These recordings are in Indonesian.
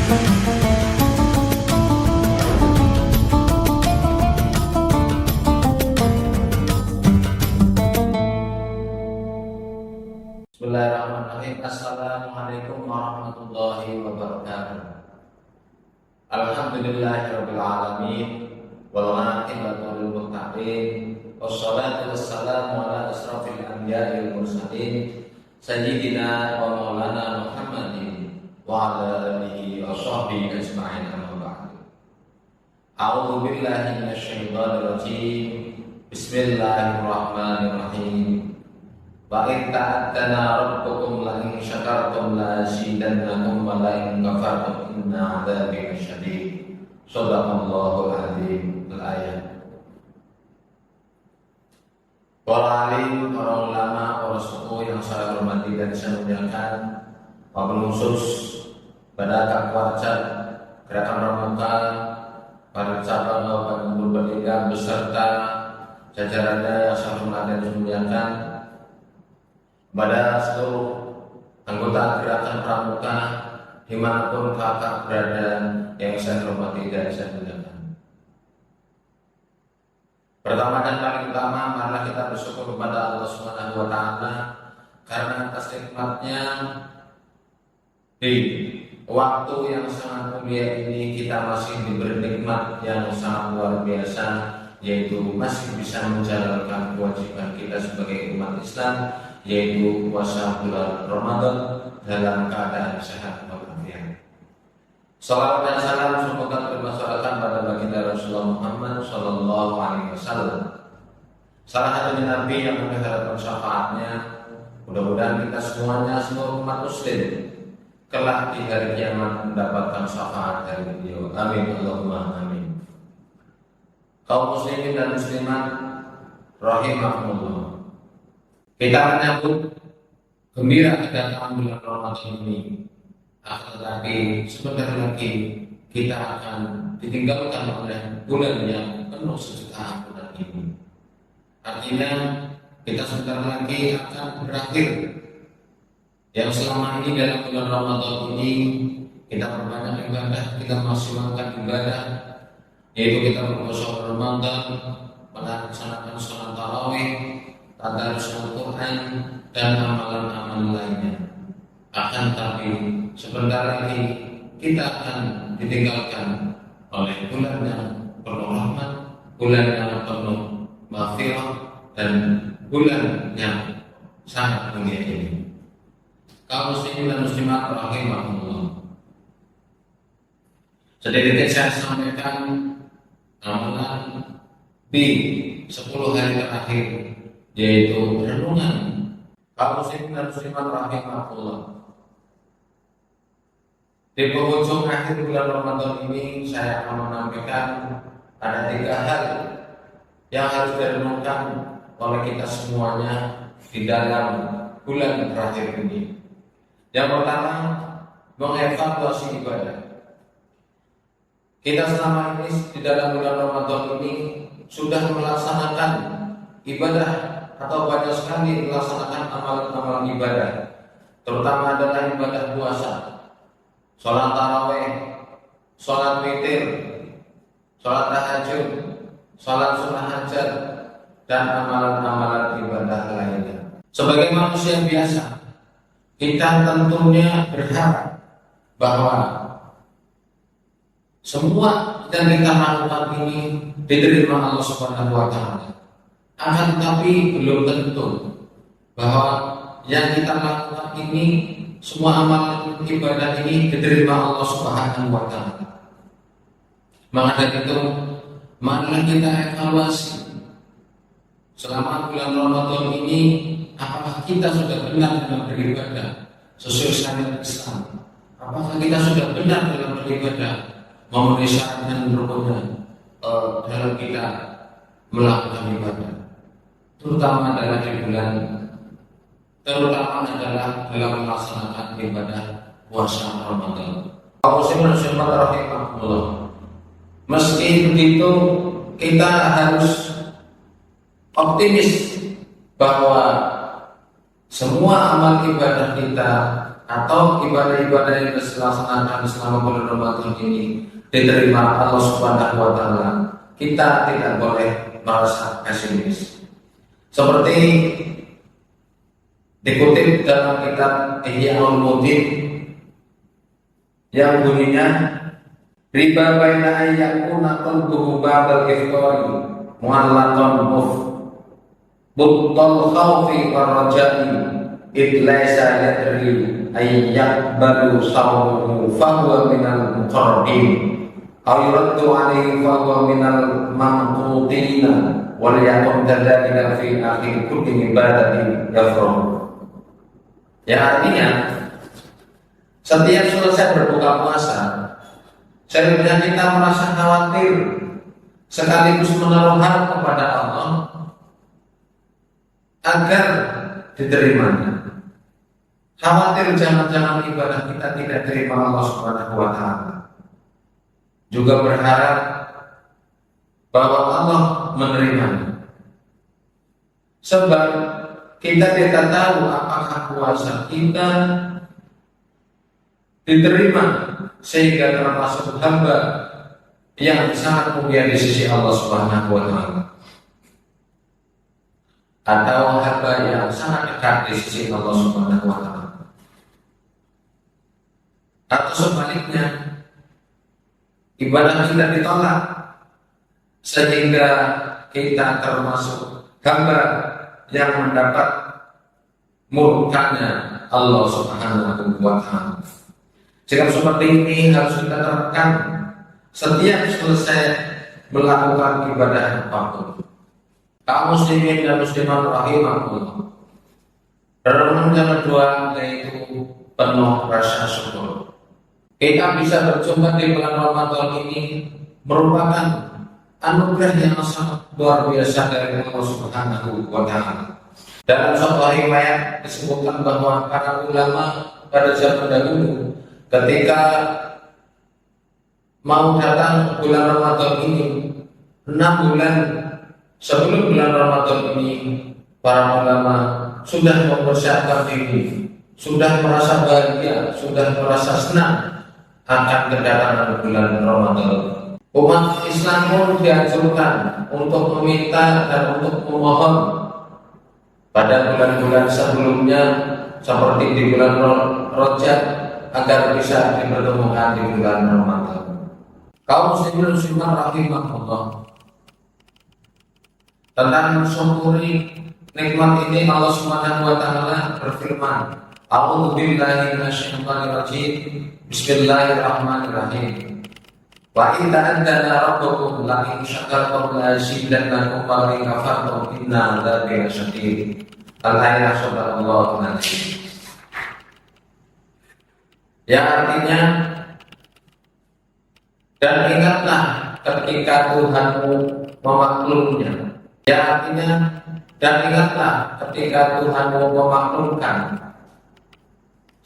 Bismillahirrahmanirrahim. Assalamualaikum warahmatullahi wabarakatuh. Alhamdulillahirabbil alamin wal aqibatu lil muttaqin wassalatu wassalamu ala asrofil anbiya'i wal mursalin sayyidina wa maulana Muhammadin wa ala alihi wa sahbihi ajma'in, amma ba'du. A'udzu billahi minasyaitonir rajim. Bismillahirrahmanirrahim. Wa in ta'addana rabbukum la in syakartum la azidannakum wa la in kafartum inna 'adzabi lasyadid. Shadaqallahul azim. Al-ayat. Para alim, para ulama, para suku yang saya hormati dan saya muliakan, wabil khusus pada keluarga Gerakan Pramuka, para cabang Bapak Gubernur Berliga beserta jajarannya yang saya hormati dan saya muliakan, pada seluruh anggota Gerakan Pramuka dimanapun kakak berada yang saya hormati dan saya muliakan. Pertama dan paling utama, marilah kita bersyukur kepada Allah Subhanahu wa Ta'ala karena atas nikmatnya di waktu yang sangat mulia ini kita masih diberi nikmat yang sangat luar biasa, yaitu masih bisa menjalankan kewajiban kita sebagai umat Islam, yaitu puasa bulan Ramadan dalam keadaan sehat walafiat. Salawat dan salam semoga termasyarakat pada baginda Rasulullah Muhammad Sallallahu Alaihi Wasallam, salah satu nabi yang mengharapkan syafaatnya. Mudah-mudahan kita semuanya, seluruh umat muslim, kelak di hari kiamat mendapatkan syafaat dari beliau. Amin Allahumma amin. Kaum muslimin dan muslimat rahimahumullah, kita menyambut gembira kedatangan bulan Ramadan ini. Akan tetapi sebentar lagi kita akan ditinggalkan oleh bulan yang penuh sejuta bulan ini. Artinya kita sebentar lagi akan berakhir. Yang selama ini dalam bulan Ramadan ini kita perbanyak ibadah, kita maksimalkan ibadah, yaitu kita berpuasa Ramadan, melaksanakan sholat tarawih, tadarus Al-Quran, dan amalan-amalan lainnya. Akan tapi sebentar lagi kita akan ditinggalkan oleh bulan yang penuh rahmat, bulan yang penuh maghfirah, dan bulan yang sangat mulia ini. Kaum muslimin dan muslimat rahimahumullah, sedikit saya sampaikan amalan di 10 hari terakhir, yaitu renungan. Kaum muslimin dan muslimat rahimahullah, di penghujung akhir bulan Ramadan ini saya akan menyampaikan ada 3 hal yang harus direnungkan oleh kita semuanya di dalam bulan terakhir ini. Yang pertama, mengevaluasi ibadah. Kita selama ini di dalam bulan Ramadan ini sudah melaksanakan ibadah atau banyak sekali melaksanakan amalan-amalan ibadah, terutama adalah ibadah puasa, sholat tarawih, sholat witir, sholat tahajud, sholat sunnah hajat, dan amalan-amalan ibadah lainnya. Sebagai manusia biasa, kita tentunya berharap bahwa semua yang kita lakukan ini diterima Allah Subhanahu wa Ta'ala. Akan tetapi belum tentu bahwa yang kita lakukan ini, semua amal ibadah ini diterima Allah Subhanahu wa Ta'ala. Maka dari itu, marilah kita evaluasi selama bulan Ramadan ini, apakah kita sudah benar dalam beribadah sesuai syariat Islam? Apakah kita sudah benar dalam beribadah memenuhi syarat dan rukunnya dalam kita melakukan ibadah, terutama adalah di bulan, terutama adalah dalam melaksanakan ibadah puasa Ramadan. Kaum muslimin dan muslimat rahimahumullah, meski begitu kita harus optimis bahwa semua amal ibadah kita atau ibadah-ibadah yang dilaksanakan selama bulan Ramadan ini diterima Allah Subhanahu wa taala, kita tidak boleh merasa pesimis. Seperti dikutip dalam kitab Ihya Ulumuddin yang bunyinya, riba baina ayyakuna qalbuhu ba'dal iftari mu'allaqan buttal khawfi war raja'i id laysa yadri ayyakbalu sawmuhu fahuwa minal muqarrabin aw yuraddu alaihi fahuwa minal mamqutina wal yakum dzalika fi akhir kulli ibadatin yafrahu. Ya, artinya setiap selesai berbuka puasa, sebenarnya kita merasa khawatir sekaligus menaruh harap kepada Allah agar diterimanya. Khawatir jangan-jangan ibadah kita tidak terima Allah Subhanahu wa taala. Juga berharap bahwa Allah menerimanya. Sebab kita tidak tahu apakah puasa kita diterima sehingga termasuk hamba yang sangat mulia di sisi Allah Subhanahu wa taala, atau hamba yang sangat dekat di sisi Allah Subhanahu wa taala, atau sebaliknya ibadah kita ditolak sehingga kita termasuk hamba yang mendapat murkanya Allah Subhanahu wa taala. Jika seperti ini harus kita terapkan setiap selesai melakukan ibadah apapun. Kaum muslimin dan muslimat rahimahullah. Renungan yang kedua yaitu penuh rasa syukur. Kita bisa berjumpa di bulan Ramadan ini merupakan anugerah yang sangat luar biasa dari Allah Subhanahu wa taala. Dalam sebuah riwayat disebutkan bahwa para ulama pada zaman dahulu ketika mau datang bulan Ramadan ini, 6 bulan sebelum bulan Ramadan ini, para ulama sudah mempersiapkan diri, sudah merasa bahagia, sudah merasa senang akan kedatangan bulan Ramadan. Umat Islam pun dianjurkan untuk meminta dan untuk memohon pada bulan-bulan sebelumnya seperti di bulan Rajab agar bisa dipertemukan di bulan Ramadan. Kaum muslimin muslimat rahimahullah, tentang mensyukuri nikmat ini Allah Subhanahu wa taala berfirman, A'udzu billahi minasyaitonir rajim. Bismillahirrahmanirrahim. Wa in ta'addana rabbukum la in syakartum la azidannakum wa la in kafartum inna adzabi lasyadid. Al-ayat sallallahu alaihi. Yang artinya, dan ingatlah ketika Tuhanmu memaklumnya. Yang artinya, dan ingatlah ketika Tuhanmu memaklumkan.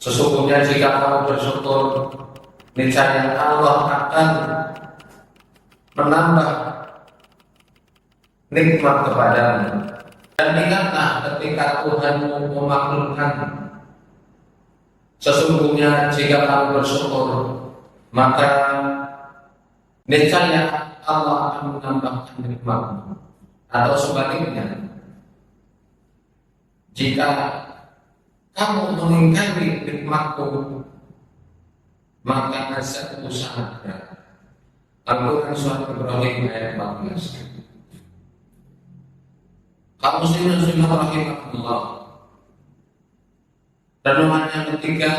Sesungguhnya jika kamu bersyukur, niscaya Allah akan menambah nikmat kepadamu. Dan ingatlah ketika Tuhanmu memaklumkan. Sesungguhnya jika kamu bersyukur, maka niscaya Allah akan menambahkan nikmatmu. Atau sebaliknya, jika kamu mengingkari nikmatku, maka azabku sangat berat. Al-Quran Surat Ibrahim ayat 14. Kaum muslimin muslimat rahimahullah. Renungan yang ketiga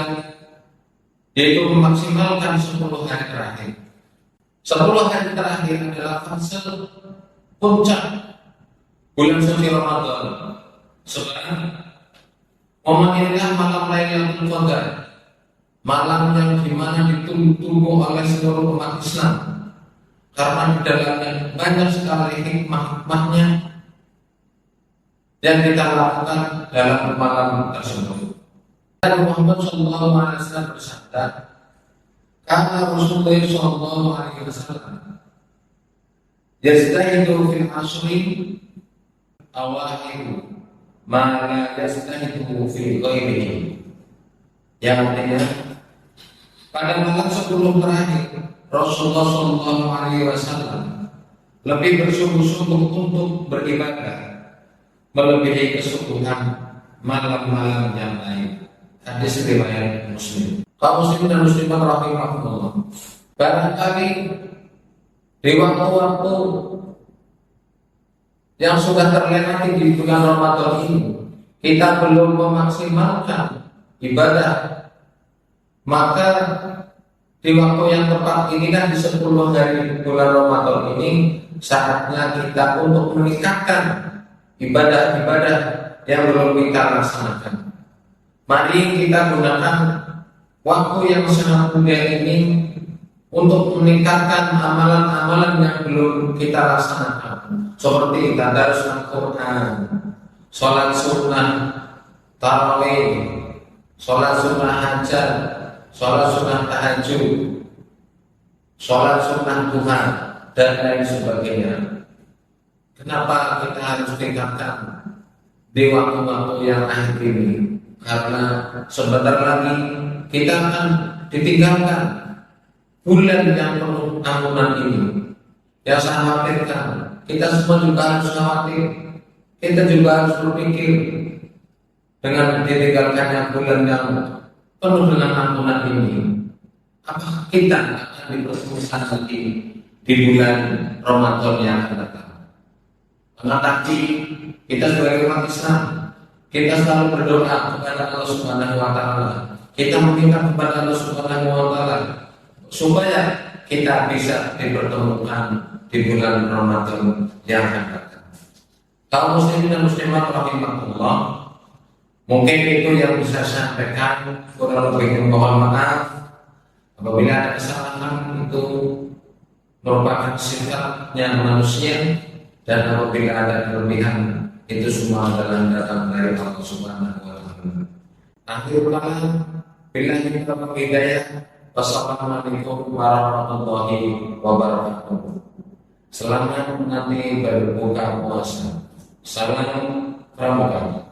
yaitu memaksimalkan 10 hari terakhir. 10 hari terakhir adalah fase puncak bulan suci Ramadan. Sekarang momen inilah malam Lailatul Qadar, malam yang dimana ditunggu oleh seluruh umat Islam, karena di dalamnya banyak sekali hikmah-hikmahnya yang kita lakukan dalam malam tersebut. Dan Muhammad Sallallahu Alaihi Wasallam bersabda, karena Rasulullah Sallallahu Alaihi Wasallam yastahidu fil asri awakhir ma la yastahidu fil ghairihi. Yang artinya pada malam 10 terakhir Rasulullah SAW lebih bersungguh-sungguh untuk beribadah melebihi kesubuhan malam-malam yang lain. Hadis riwayat Muslim. Kaum muslim dan muslimat rahimahumullah. Barangkali di waktu-waktu yang sudah terlewati di bulan Ramadan ini kita belum memaksimalkan ibadah, maka di waktu yang tepat inilah di 10 hari bulan Ramadan ini saatnya kita untuk meningkatkan ibadah-ibadah yang belum kita laksanakan. Mari kita gunakan waktu yang sangat mudah ini untuk meningkatkan amalan-amalan yang belum kita laksanakan, seperti tadarus Al-Quran, sholat sunnah tarawih, sholat sunnah hajat, sholat sunnah tahajud, sholat sunnah duha, dan lain sebagainya. Kenapa kita harus tingkatkan di waktu-waktu yang akhir ini? Karena sebentar lagi kita akan ditinggalkan bulan yang penuh ampunan ini. Yang saya khawatirkan, kita semua juga harus khawatir, kita juga harus berpikir dengan ditinggalkannya bulan yang penuh dengan ampunan ini, apakah kita akan dipertemukan lagi di bulan Ramadan yang akan datang? Tetapi kita sebagai umat Islam, kita selalu berdoa kepada Allah Subhanahu wa Ta'ala. Kita meminta kepada Allah Subhanahu wa Ta'ala supaya kita bisa dipertemukan di bulan Ramadan yang akan datang. Kaum muslimin dan muslimat rahimahullah, mungkin itu yang bisa saya sampaikan. Kurang lebih mohon maaf apabila ada kesalahan, itu merupakan sifatnya manusia, dan apabila ada kelebihan itu semua adalah datang dari Allah Subhanahu wa Ta'ala. Akhirul kalam, billahi taufiq hidayah. Wassalamualaikum warahmatullahi wabarakatuh. Selamat nanti berbuka puasa. Salam pramuka.